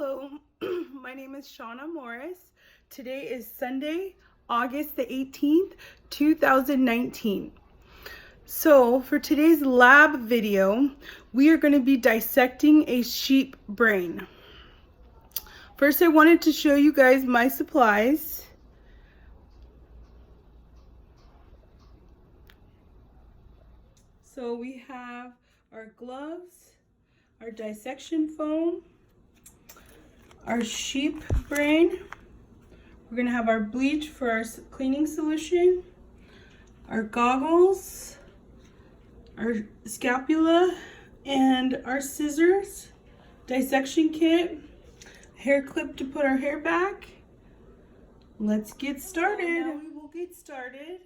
Hello, my name is Shauna Morris. Today is Sunday, August the 18th, 2019. So for today's lab video, we are going to be dissecting a sheep brain. First, I wanted to show you guys my supplies. So we have our gloves, our dissection foam, our sheep brain. We're gonna have our bleach for our cleaning solution, our goggles, our scapula, and our scissors, dissection kit, hair clip to put our hair back. Let's get started. Now we will get started.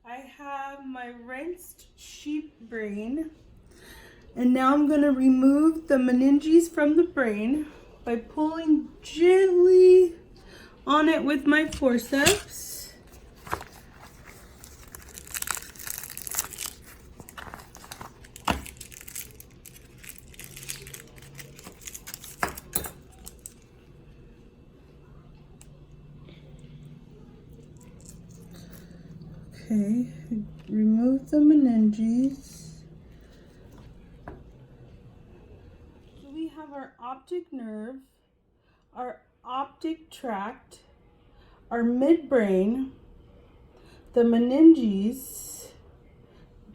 I have my rinsed sheep brain, and now I'm gonna remove the meninges from the brain by pulling gently on it with my forceps. Okay, remove the meninges. So we have our optic nerve, our optic tract, our midbrain, the meninges,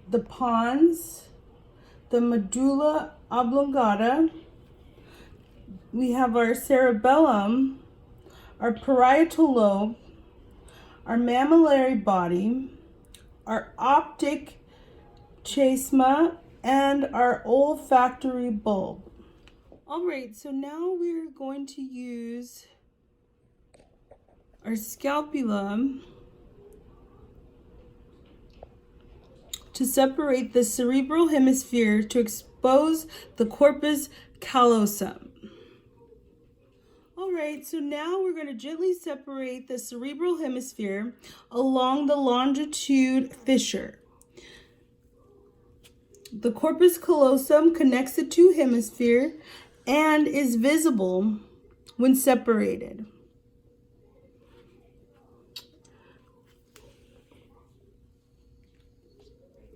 the pons, the medulla oblongata. We have our cerebellum, our parietal lobe, our mammillary body, our optic chiasma, and our olfactory bulb. All right, so now we're going to use our scapula to separate the cerebral hemisphere to expose the corpus callosum. All right, so now we're going to gently separate the cerebral hemisphere along the longitude fissure. The corpus callosum connects the two hemispheres and is visible when separated.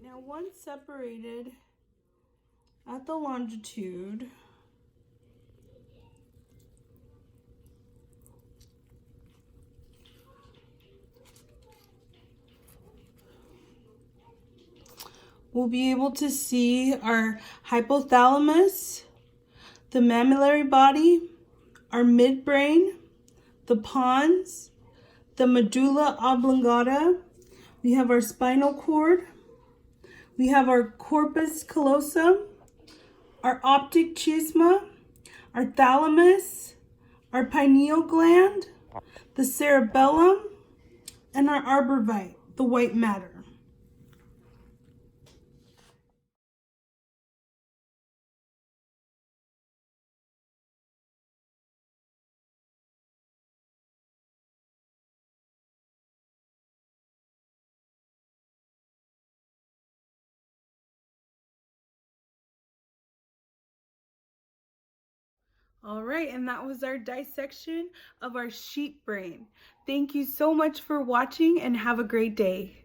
Now, once separated at the longitude, we'll be able to see our hypothalamus, the mammillary body, our midbrain, the pons, the medulla oblongata. We have our spinal cord. We have our corpus callosum, our optic chiasma, our thalamus, our pineal gland, the cerebellum, and our arbor the white matter. All right, and that was our dissection of our sheep brain. Thank you so much for watching and have a great day.